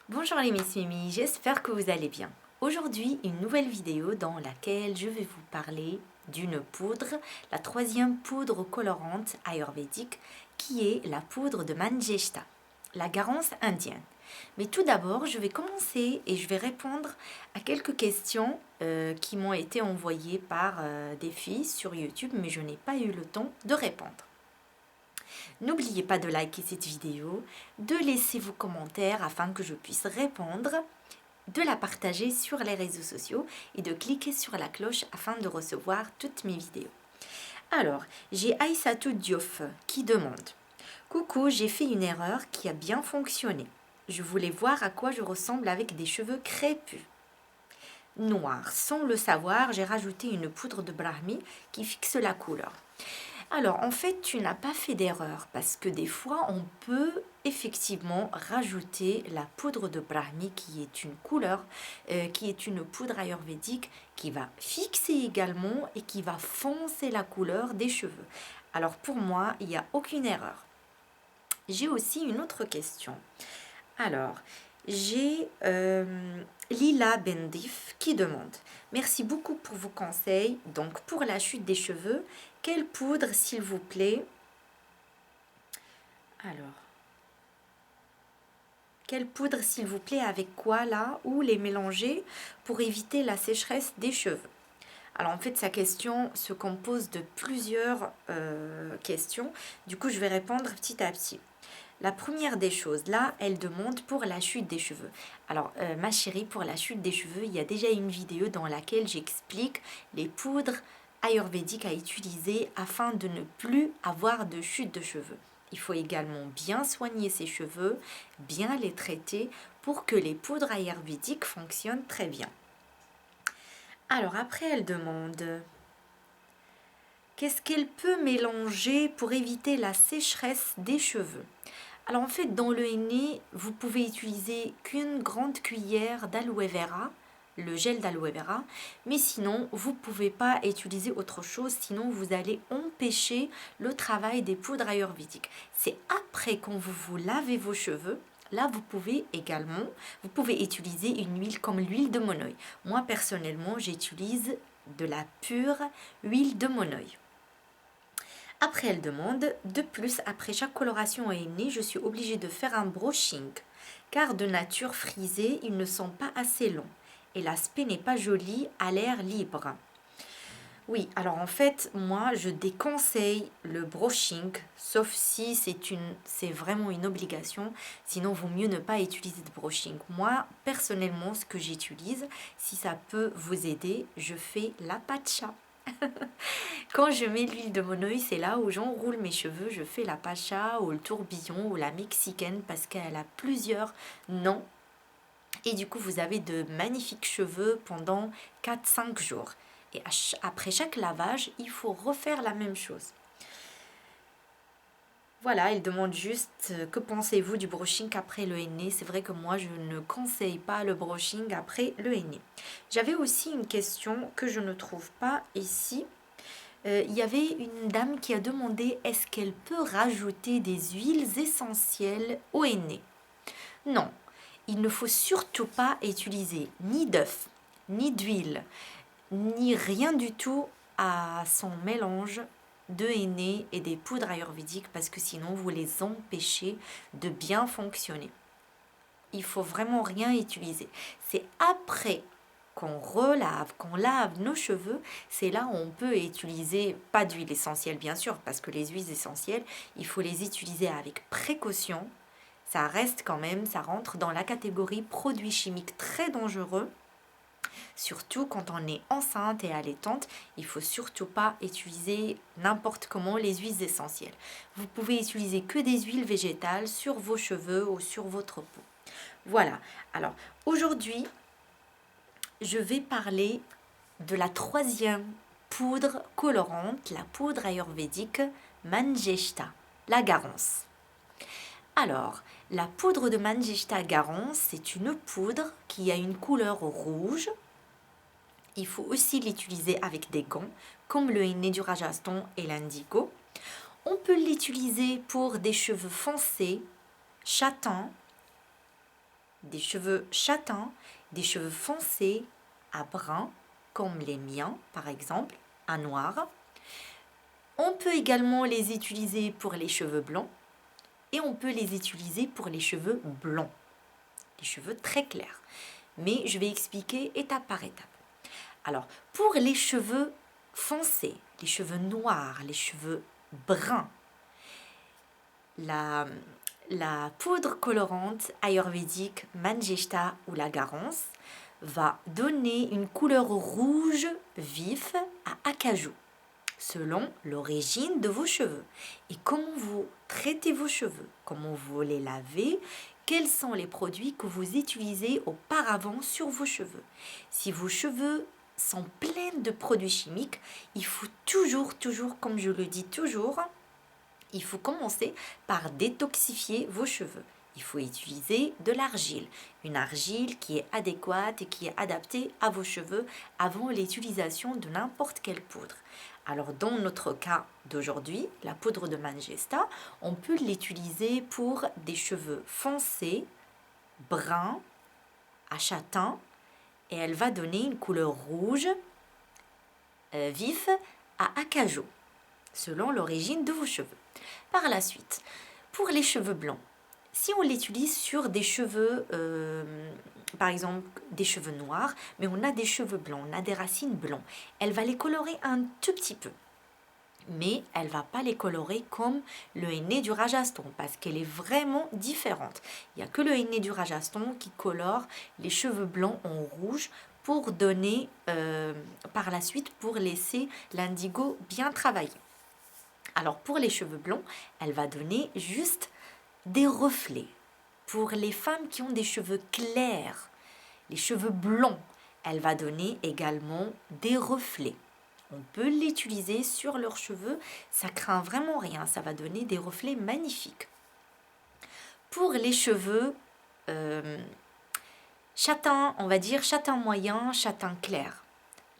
Bonjour les Miss Mimi, j'espère que vous allez bien. Aujourd'hui, une nouvelle vidéo dans laquelle je vais vous parler d'une poudre, la troisième poudre colorante ayurvédique qui est la poudre de Manjeshta, la garance indienne. Mais tout d'abord, je vais commencer et je vais répondre à quelques questions qui m'ont été envoyées par des filles sur YouTube, mais je n'ai pas eu le temps de répondre. N'oubliez pas de liker cette vidéo, de laisser vos commentaires afin que je puisse répondre, de la partager sur les réseaux sociaux et de cliquer sur la cloche afin de recevoir toutes mes vidéos. Alors, j'ai Aïssatou Diouf qui demande « Coucou, j'ai fait une erreur qui a bien fonctionné. Je voulais voir à quoi je ressemble avec des cheveux crépus. Noirs. Sans le savoir, j'ai rajouté une poudre de Brahmi qui fixe la couleur. » Alors, en fait, tu n'as pas fait d'erreur parce que des fois, on peut effectivement rajouter la poudre de Brahmi qui est une couleur, qui est une poudre ayurvédique qui va fixer également et qui va foncer la couleur des cheveux. Alors, pour moi, il n'y a aucune erreur. J'ai aussi une autre question. Alors, j'ai Lila Bendif qui demande « Merci beaucoup pour vos conseils. Donc, pour la chute des cheveux, quelle poudre, s'il vous plaît ?» Alors, quelle poudre, s'il vous plaît, avec quoi là? Ou les mélanger pour éviter la sécheresse des cheveux? Alors, en fait, sa question se compose de plusieurs questions. Du coup, je vais répondre petit à petit. La première des choses, là, elle demande pour la chute des cheveux. Alors, ma chérie, pour la chute des cheveux, il y a déjà une vidéo dans laquelle j'explique les poudres ayurvédiques à utiliser afin de ne plus avoir de chute de cheveux. Il faut également bien soigner ses cheveux, bien les traiter pour que les poudres ayurvédiques fonctionnent très bien. Alors, après, elle demande qu'est-ce qu'elle peut mélanger pour éviter la sécheresse des cheveux? Alors en fait, dans le henné, vous pouvez utiliser qu'une grande cuillère d'aloe vera, le gel d'aloe vera, mais sinon, vous ne pouvez pas utiliser autre chose, sinon vous allez empêcher le travail des poudres ayurvédiques. C'est après quand vous lavez vos cheveux, là vous pouvez utiliser une huile comme l'huile de monoï. Moi personnellement, j'utilise de la pure huile de monoï. Après, elle demande, de plus, après chaque coloration henné, je suis obligée de faire un brushing, car de nature frisée, ils ne sont pas assez longs, et l'aspect n'est pas joli à l'air libre. Oui, alors en fait, moi, je déconseille le brushing, sauf si c'est vraiment une obligation, sinon, vaut mieux ne pas utiliser de brushing. Moi, personnellement, ce que j'utilise, si ça peut vous aider, je fais la pacha. Quand je mets l'huile de monoï, c'est là où j'enroule mes cheveux. Je fais la pacha ou le tourbillon ou la mexicaine parce qu'elle a plusieurs noms. Et du coup, vous avez de magnifiques cheveux pendant 4-5 jours. Et après chaque lavage, il faut refaire la même chose. Voilà, il demande juste que pensez-vous du brushing après le henné. C'est vrai que moi, je ne conseille pas le brushing après le henné. J'avais aussi une question que je ne trouve pas ici. Il y avait une dame qui a demandé est-ce qu'elle peut rajouter des huiles essentielles au henné? Non, il ne faut surtout pas utiliser ni d'œuf, ni d'huile, ni rien du tout à son mélange de henné et des poudres ayurvédiques parce que sinon vous les empêchez de bien fonctionner. Il faut vraiment rien utiliser. C'est après qu'on lave nos cheveux, c'est là où on peut utiliser, pas d'huile essentielle bien sûr, parce que les huiles essentielles, il faut les utiliser avec précaution. Ça reste quand même, ça rentre dans la catégorie produits chimiques très dangereux. Surtout quand on est enceinte et allaitante, il faut surtout pas utiliser n'importe comment les huiles essentielles. Vous pouvez utiliser que des huiles végétales sur vos cheveux ou sur votre peau. Voilà, alors aujourd'hui, je vais parler de la troisième poudre colorante, la poudre ayurvédique Manjeshta, la garance. Alors, la poudre de Manjeshta garance, c'est une poudre qui a une couleur rouge. Il faut aussi l'utiliser avec des gants, comme le henné du Rajasthan et l'indigo. On peut l'utiliser pour des cheveux foncés, châtains, des cheveux châtains, des cheveux foncés à brun, comme les miens par exemple, à noir. On peut également les utiliser pour les cheveux blancs et on peut les utiliser pour les cheveux blonds, les cheveux très clairs. Mais je vais expliquer étape par étape. Alors, pour les cheveux foncés, les cheveux noirs, les cheveux bruns, la poudre colorante ayurvédique Manjeshta ou la Garance va donner une couleur rouge vif à acajou, selon l'origine de vos cheveux et comment vous traitez vos cheveux, comment vous les lavez, quels sont les produits que vous utilisez auparavant sur vos cheveux. Si vos cheveux sont pleins de produits chimiques, il faut toujours, comme je le dis toujours, il faut commencer par détoxifier vos cheveux. Il faut utiliser de l'argile, une argile qui est adéquate et qui est adaptée à vos cheveux avant l'utilisation de n'importe quelle poudre. Alors dans notre cas d'aujourd'hui, la poudre de Manjeshta, on peut l'utiliser pour des cheveux foncés, bruns, à châtain, et elle va donner une couleur rouge vif à acajou, selon l'origine de vos cheveux. Par la suite, pour les cheveux blancs, si on l'utilise sur des cheveux, par exemple des cheveux noirs, mais on a des cheveux blancs, on a des racines blancs, elle va les colorer un tout petit peu. Mais elle ne va pas les colorer comme le henné du Rajasthan parce qu'elle est vraiment différente. Il n'y a que le henné du Rajasthan qui colore les cheveux blancs en rouge pour donner, par la suite, pour laisser l'indigo bien travailler. Alors pour les cheveux blonds, elle va donner juste des reflets. Pour les femmes qui ont des cheveux clairs, les cheveux blonds, elle va donner également des reflets. On peut l'utiliser sur leurs cheveux, ça craint vraiment rien, ça va donner des reflets magnifiques. Pour les cheveux châtain, on va dire châtain moyen, châtain clair.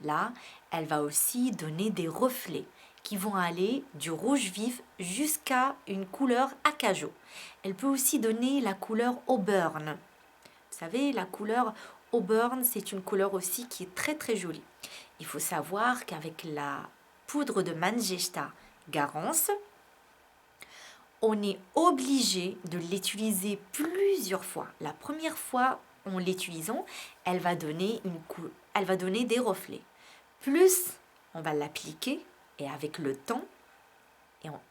Là, elle va aussi donner des reflets qui vont aller du rouge vif jusqu'à une couleur acajou. Elle peut aussi donner la couleur auburn. Vous savez, la couleur auburn, c'est une couleur aussi qui est très très jolie. Il faut savoir qu'avec la poudre de Manjeshta Garance, on est obligé de l'utiliser plusieurs fois. La première fois, en l'utilisant, elle va donner des reflets. Plus on va l'appliquer, et avec le temps,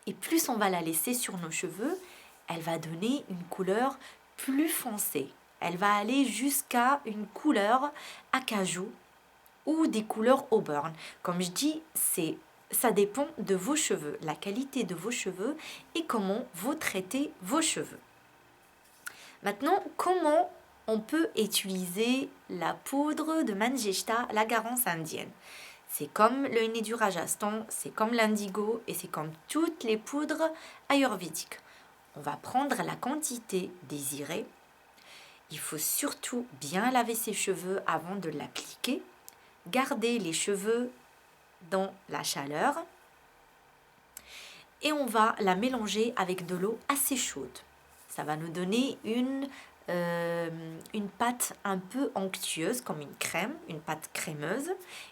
et plus on va la laisser sur nos cheveux, elle va donner une couleur plus foncée. Elle va aller jusqu'à une couleur acajou ou des couleurs auburn. Comme je dis, ça dépend de vos cheveux, la qualité de vos cheveux et comment vous traitez vos cheveux. Maintenant, comment on peut utiliser la poudre de Manjeshta, la Garance indienne? C'est comme le henné du Rajasthan, c'est comme l'indigo et c'est comme toutes les poudres ayurvédiques. On va prendre la quantité désirée. Il faut surtout bien laver ses cheveux avant de l'appliquer. Garder les cheveux dans la chaleur. Et on va la mélanger avec de l'eau assez chaude. Ça va nous donner une pâte un peu onctueuse, comme une crème, une pâte crémeuse,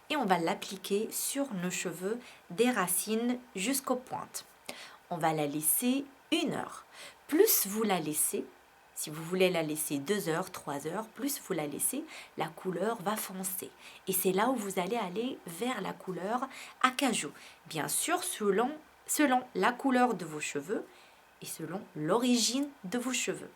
et on va l'appliquer sur nos cheveux des racines jusqu'aux pointes. On va la laisser 1 heure. Plus vous la laissez, si vous voulez la laisser 2 heures, 3 heures, plus vous la laissez, la couleur va foncer. Et c'est là où vous allez aller vers la couleur acajou. Bien sûr, selon la couleur de vos cheveux et selon l'origine de vos cheveux.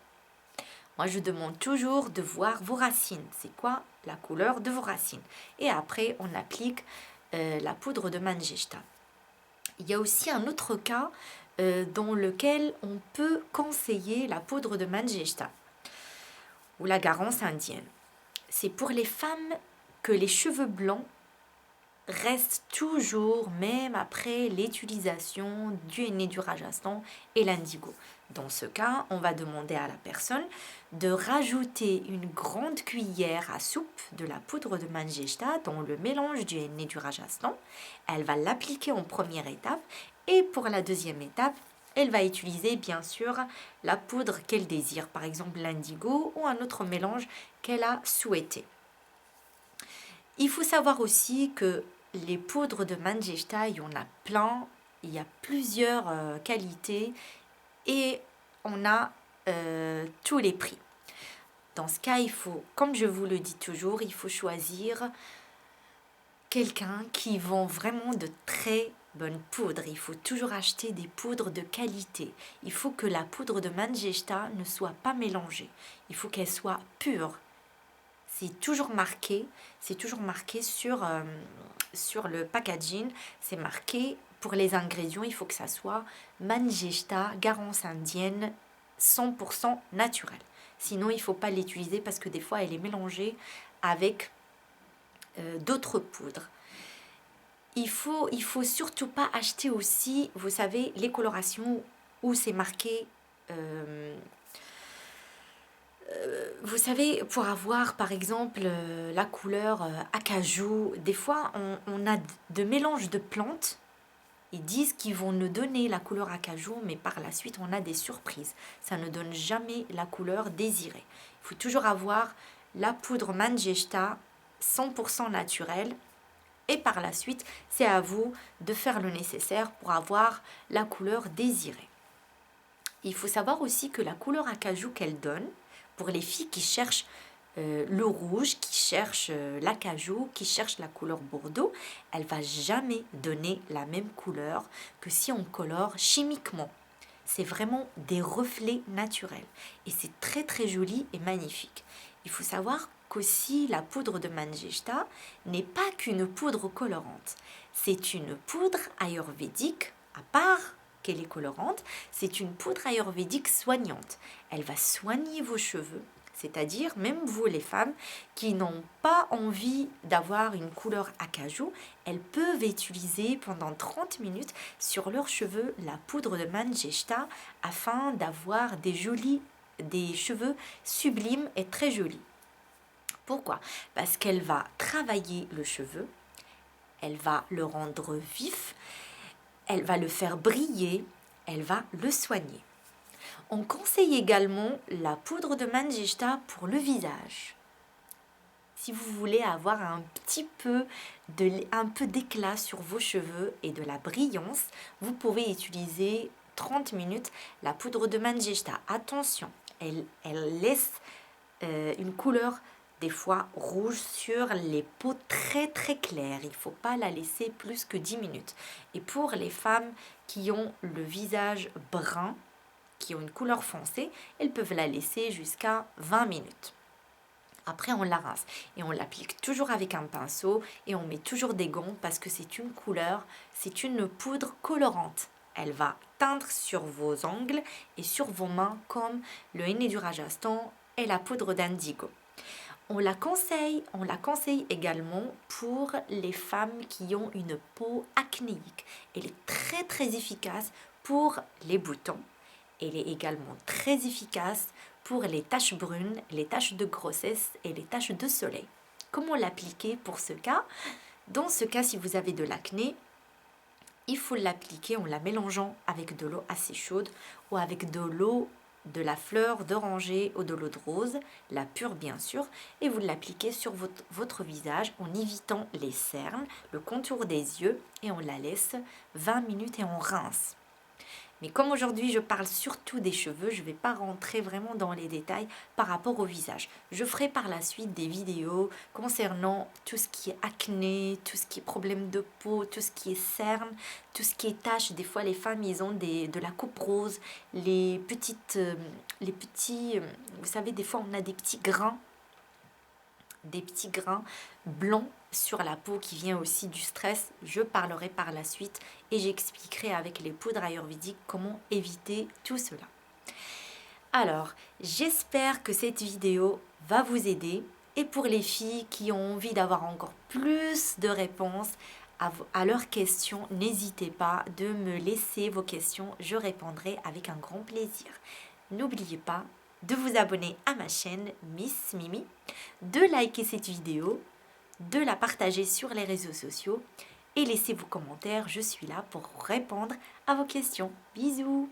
Moi, je demande toujours de voir vos racines. C'est quoi la couleur de vos racines? Et après, on applique la poudre de Manjeshta. Il y a aussi un autre cas dans lequel on peut conseiller la poudre de Manjeshta ou la Garance indienne. C'est pour les femmes que les cheveux blancs restent toujours, même après l'utilisation du henné du Rajasthan et l'indigo. Dans ce cas, on va demander à la personne de rajouter une grande cuillère à soupe de la poudre de Manjeshta dans le mélange du henné du Rajasthan. Elle va l'appliquer en première étape et pour la deuxième étape, elle va utiliser bien sûr la poudre qu'elle désire, par exemple l'indigo ou un autre mélange qu'elle a souhaité. Il faut savoir aussi que les poudres de Manjeshta, il y en a plein, il y a plusieurs qualités et on a tous les prix. Dans ce cas, il faut, comme je vous le dis toujours, il faut choisir quelqu'un qui vend vraiment de très bonnes poudres. Il faut toujours acheter des poudres de qualité. Il faut que la poudre de Manjeshta ne soit pas mélangée. Il faut qu'elle soit pure. C'est toujours marqué sur le packaging, c'est marqué pour les ingrédients, il faut que ça soit Manjeshta, garance indienne, 100% naturel. Sinon, il ne faut pas l'utiliser parce que des fois, elle est mélangée avec d'autres poudres. Il faut surtout pas acheter aussi, vous savez, les colorations où c'est marqué... vous savez, pour avoir par exemple la couleur acajou, des fois on a de mélanges de plantes. Ils disent qu'ils vont nous donner la couleur acajou, mais par la suite on a des surprises. Ça ne donne jamais la couleur désirée. Il faut toujours avoir la poudre Manjeshta 100% naturelle. Et par la suite, c'est à vous de faire le nécessaire pour avoir la couleur désirée. Il faut savoir aussi que la couleur acajou qu'elle donne, pour les filles qui cherchent le rouge, qui cherchent l'acajou, qui cherchent la couleur bordeaux, elle va jamais donner la même couleur que si on colore chimiquement. C'est vraiment des reflets naturels et c'est très très joli et magnifique. Il faut savoir qu'aussi la poudre de Manjeshta n'est pas qu'une poudre colorante. C'est une poudre ayurvédique à part qu'elle est colorante, c'est une poudre ayurvédique soignante. Elle va soigner vos cheveux, c'est-à-dire même vous les femmes qui n'ont pas envie d'avoir une couleur acajou, elles peuvent utiliser pendant 30 minutes sur leurs cheveux la poudre de Manjeshta afin d'avoir des cheveux sublimes et très jolis. Pourquoi? Parce qu'elle va travailler le cheveu, elle va le rendre vif, elle va le faire briller, elle va le soigner. On conseille également la poudre de Manjeshta pour le visage. Si vous voulez avoir un peu d'éclat sur vos cheveux et de la brillance, vous pouvez utiliser 30 minutes la poudre de Manjeshta. Attention, elle laisse une couleur des fois rouge sur les peaux très très claires. Il ne faut pas la laisser plus que 10 minutes. Et pour les femmes qui ont le visage brun, qui ont une couleur foncée, elles peuvent la laisser jusqu'à 20 minutes. Après, on la rince et on l'applique toujours avec un pinceau et on met toujours des gants parce que c'est une couleur, c'est une poudre colorante. Elle va teindre sur vos ongles et sur vos mains comme le henné du Rajasthan et la poudre d'indigo. On la conseille également pour les femmes qui ont une peau acnéique. Elle est très très efficace pour les boutons. Elle est également très efficace pour les taches brunes, les taches de grossesse et les taches de soleil. Comment l'appliquer pour ce cas? Dans ce cas, si vous avez de l'acné, il faut l'appliquer en la mélangeant avec de l'eau assez chaude ou avec de l'eau de la fleur d'oranger ou de l'eau de rose, la pure bien sûr, et vous l'appliquez sur votre visage en évitant les cernes, le contour des yeux et on la laisse 20 minutes et on rince. Mais comme aujourd'hui je parle surtout des cheveux, je ne vais pas rentrer vraiment dans les détails par rapport au visage. Je ferai par la suite des vidéos concernant tout ce qui est acné, tout ce qui est problème de peau, tout ce qui est cernes, tout ce qui est taches. Des fois les femmes ils ont de la coupe rose, les petits, vous savez des fois on a des petits grains blancs sur la peau qui vient aussi du stress. Je parlerai par la suite et j'expliquerai avec les poudres ayurvédiques comment éviter tout cela. Alors, j'espère que cette vidéo va vous aider et pour les filles qui ont envie d'avoir encore plus de réponses à leurs questions, n'hésitez pas de me laisser vos questions, je répondrai avec un grand plaisir. N'oubliez pas de vous abonner à ma chaîne Miss Mimi, de liker cette vidéo, de la partager sur les réseaux sociaux et laissez vos commentaires, je suis là pour répondre à vos questions. Bisous!